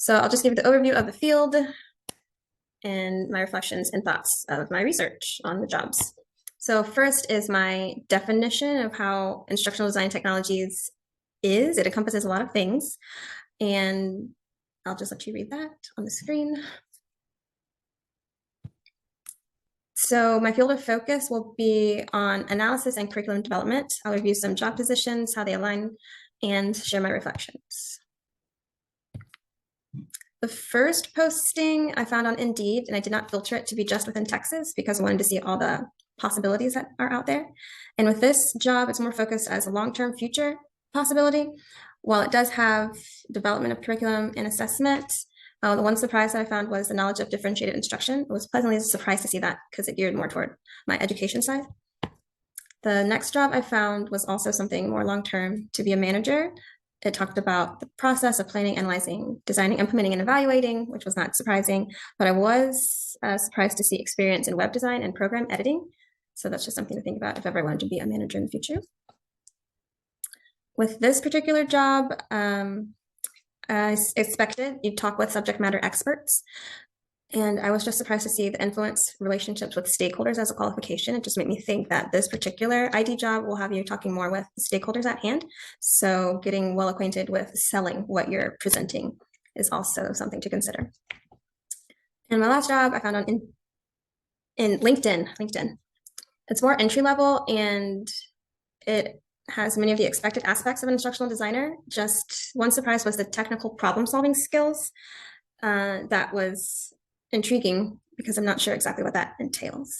So I'll just give you the overview of the field and my reflections and thoughts of my research on the jobs. So first is my definition of how instructional design technologies is. It encompasses a lot of things, and I'll just let you read that on the screen. So my field of focus will be on analysis and curriculum development. I'll review some job positions, how they align, and share my reflections. The first posting I found on Indeed, and I did not filter it to be just within Texas because I wanted to see all the possibilities that are out there. And with this job, it's more focused as a long-term future possibility. While it does have development of curriculum and assessment, the one surprise that I found was the knowledge of differentiated instruction. I was pleasantly surprised to see that because it geared more toward my education side. The next job I found was also something more long-term, to be a manager. It talked about the process of planning, analyzing, designing, implementing, and evaluating, which was not surprising, but I was surprised to see experience in web design and program editing. So that's just something to think about if ever I wanted to be a manager in the future. With this particular job, I expected you'd talk with subject matter experts. And I was just surprised to see the influence relationships with stakeholders as a qualification. It just made me think that this particular ID job will have you talking more with stakeholders at hand. So getting well acquainted with selling what you're presenting is also something to consider. And my last job I found on in LinkedIn. It's more entry level and it has many of the expected aspects of an instructional designer. Just one surprise was the technical problem solving skills. That was intriguing because I'm not sure exactly what that entails.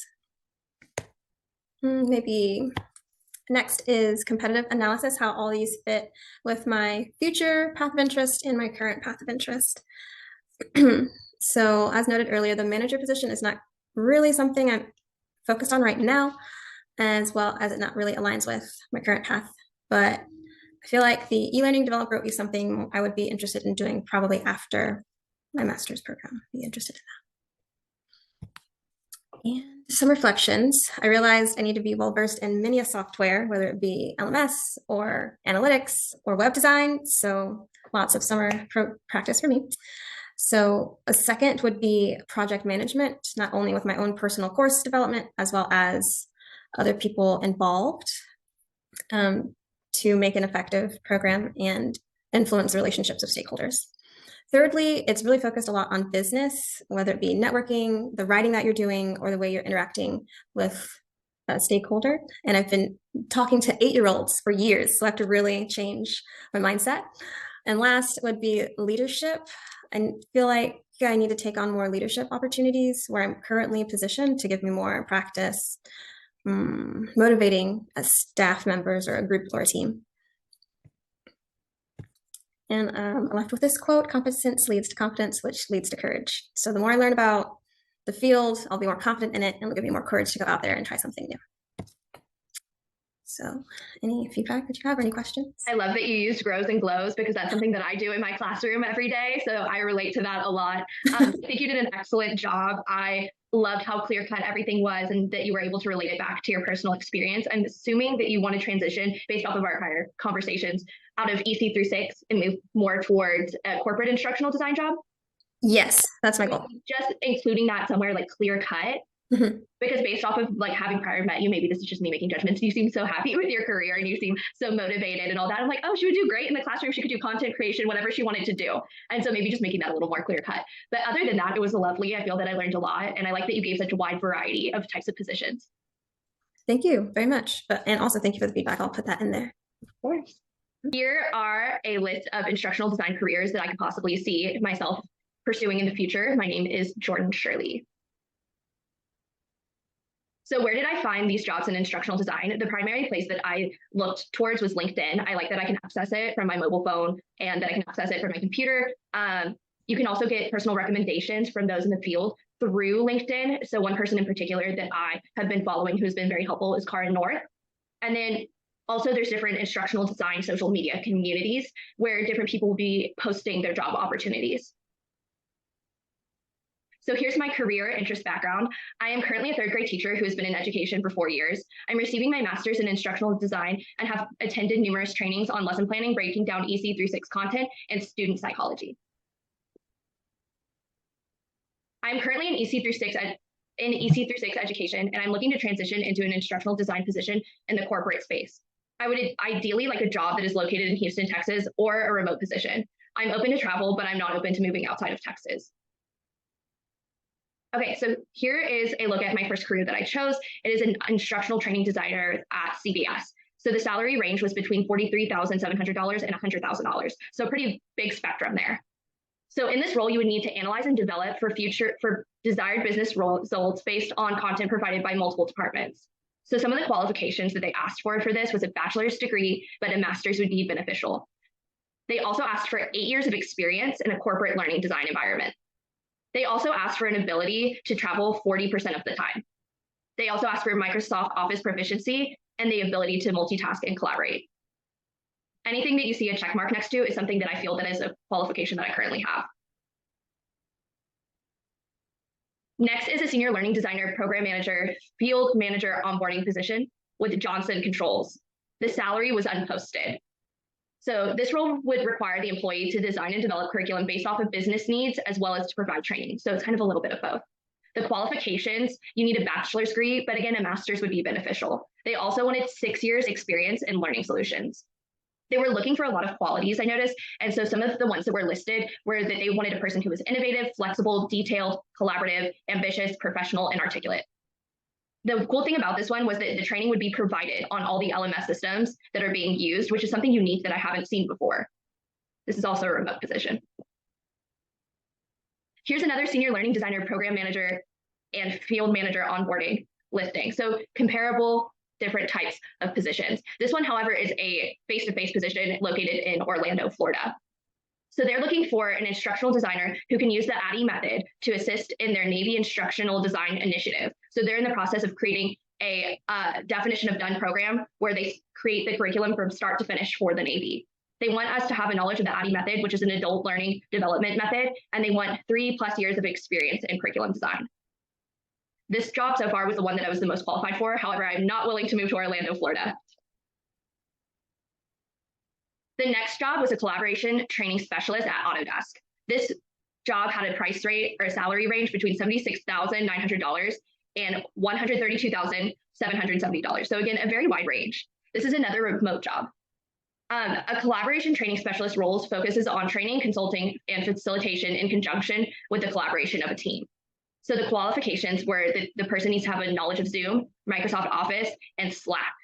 Maybe next is competitive analysis, how all these fit with my future path of interest and my current path of interest. So as noted earlier, the manager position is not really something I'm focused on right now, as well as it not really aligns with my current path. But I feel like the e-learning developer would be something I would be interested in doing probably after my master's program. Be interested in that. And some reflections. I realized I need to be well versed in many a software, whether it be LMS or analytics or web design. So lots of summer practice for me. So a second would be project management, not only with my own personal course development, as well as other people involved to make an effective program and influence the relationships of stakeholders. Thirdly, it's really focused a lot on business, whether it be networking, the writing that you're doing, or the way you're interacting with a stakeholder. And I've been talking to 8-year-olds for years, so I have to really change my mindset. And last would be leadership. I feel like I need to take on more leadership opportunities where I'm currently positioned to give me more practice motivating staff members or a group or a team. And I'm left with this quote: competence leads to confidence, which leads to courage. So the more I learn about the field, I'll be more confident in it, and it'll give me more courage to go out there and try something new. So any feedback that you have or any questions? I love that you used grows and glows because that's something that I do in my classroom every day. So I relate to that a lot. I think you did an excellent job. I loved how clear cut everything was and that you were able to relate it back to your personal experience. I'm assuming that you want to transition based off of our prior conversations out of EC through 6 and move more towards a corporate instructional design job. Yes, that's my goal. Just including that somewhere like clear cut. Because based off of like having prior met you, maybe this is just me making judgments. You seem so happy with your career and you seem so motivated and all that. I'm like, oh, she would do great in the classroom. She could do content creation, whatever she wanted to do. And so maybe just making that a little more clear cut. But other than that, it was lovely. I feel that I learned a lot. And I like that you gave such a wide variety of types of positions. Thank you very much. And also thank you for the feedback. I'll put that in there. Of course. Here are a list of instructional design careers that I could possibly see myself pursuing in the future. My name is Jordan Shirley. So where did I find these jobs in instructional design? The primary place that I looked towards was LinkedIn. I like that I can access it from my mobile phone and that I can access it from my computer. You can also get personal recommendations from those in the field through LinkedIn. So one person in particular that I have been following who's been very helpful is Karen North. And then also there's different instructional design social media communities where different people will be posting their job opportunities. So here's my career interest background. I am currently a 3rd grade teacher who has been in education for 4 years. I'm receiving my master's in instructional design and have attended numerous trainings on lesson planning, breaking down EC through 6 content, and student psychology. I'm currently in EC through 6 education, and I'm looking to transition into an instructional design position in the corporate space. I would ideally like a job that is located in Houston, Texas, or a remote position. I'm open to travel, but I'm not open to moving outside of Texas. Okay, so here is a look at my first career that I chose. It is an instructional training designer at CBS. So the salary range was between $43,700 and $100,000. So a pretty big spectrum there. So in this role, you would need to analyze and develop for desired business results based on content provided by multiple departments. So some of the qualifications that they asked for this was a bachelor's degree, but a master's would be beneficial. They also asked for 8 years of experience in a corporate learning design environment. They also asked for an ability to travel 40% of the time. They also asked for Microsoft Office proficiency and the ability to multitask and collaborate. Anything that you see a check mark next to is something that I feel that is a qualification that I currently have. Next is a senior learning designer, program manager, field manager onboarding position with Johnson Controls. The salary was unposted. So this role would require the employee to design and develop curriculum based off of business needs as well as to provide training. So it's kind of a little bit of both. The qualifications, you need a bachelor's degree, but again, a master's would be beneficial. They also wanted 6 years experience in learning solutions. They were looking for a lot of qualities, I noticed. And so some of the ones that were listed were that they wanted a person who was innovative, flexible, detailed, collaborative, ambitious, professional, and articulate. The cool thing about this one was that the training would be provided on all the LMS systems that are being used, which is something unique that I haven't seen before. This is also a remote position. Here's another senior learning designer, program manager, and field manager onboarding listing. So comparable different types of positions. This one, however, is a face-to-face position located in Orlando, Florida. So they're looking for an instructional designer who can use the ADDIE method to assist in their Navy instructional design initiative. So they're in the process of creating a definition of done program where they create the curriculum from start to finish for the Navy. They want us to have a knowledge of the ADDIE method, which is an adult learning development method, and they want 3+ years of experience in curriculum design. This job so far was the one that I was the most qualified for. However, I'm not willing to move to Orlando, Florida. The next job was a collaboration training specialist at Autodesk. This job had a price rate or a salary range between $76,900 and $132,770. So again, a very wide range. This is another remote job. A collaboration training specialist role focuses on training, consulting, and facilitation in conjunction with the collaboration of a team. So the qualifications were that the person needs to have a knowledge of Zoom, Microsoft Office, and Slack.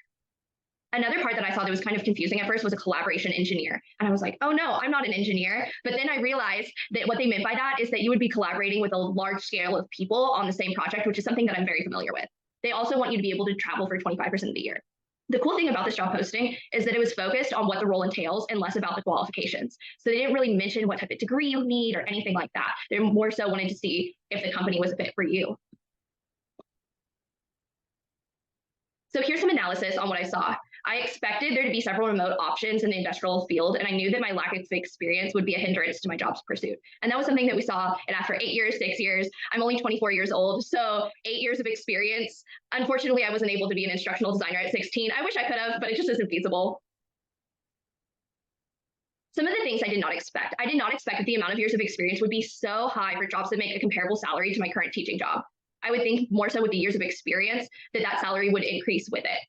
Another part that I saw that was kind of confusing at first was a collaboration engineer. And I was like, oh no, I'm not an engineer. But then I realized that what they meant by that is that you would be collaborating with a large scale of people on the same project, which is something that I'm very familiar with. They also want you to be able to travel for 25% of the year. The cool thing about this job posting is that it was focused on what the role entails and less about the qualifications. So they didn't really mention what type of degree you need or anything like that. They more so wanted to see if the company was a fit for you. So here's some analysis on what I saw. I expected there to be several remote options in the industrial field, and I knew that my lack of experience would be a hindrance to my job's pursuit. And that was something that we saw. And after 8 years, 6 years, I'm only 24 years old. So 8 years of experience. Unfortunately, I wasn't able to be an instructional designer at 16. I wish I could have, but it just isn't feasible. Some of the things I did not expect. I did not expect that the amount of years of experience would be so high for jobs that make a comparable salary to my current teaching job. I would think more so with the years of experience that salary would increase with it.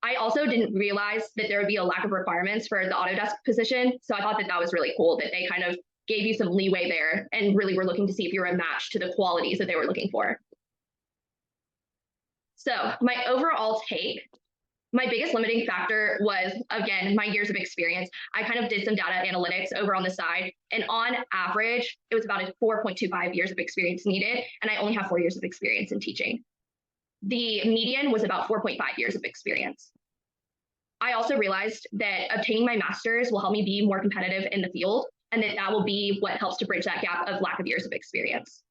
I also didn't realize that there would be a lack of requirements for the Autodesk position. So I thought that was really cool that they kind of gave you some leeway there and really were looking to see if you're a match to the qualities that they were looking for. So my overall take, my biggest limiting factor was, again, my years of experience. I kind of did some data analytics over on the side, and on average, it was about a 4.25 years of experience needed, and I only have 4 years of experience in teaching. The median was about 4.5 years of experience. I also realized that obtaining my master's will help me be more competitive in the field, and that will be what helps to bridge that gap of lack of years of experience.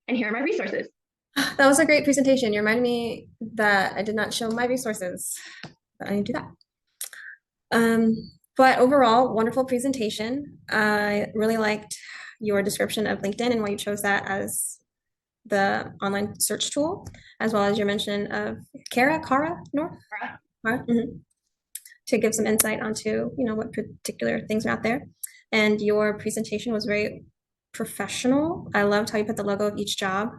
And here are my resources. That was a great presentation. You reminded me that I did not show my resources. I need to do that. But overall, wonderful presentation. I really liked your description of LinkedIn and why you chose that as the online search tool, as well as your mention of Kara North, to give some insight onto what particular things are out there. And your presentation was very professional. I loved how you put the logo of each job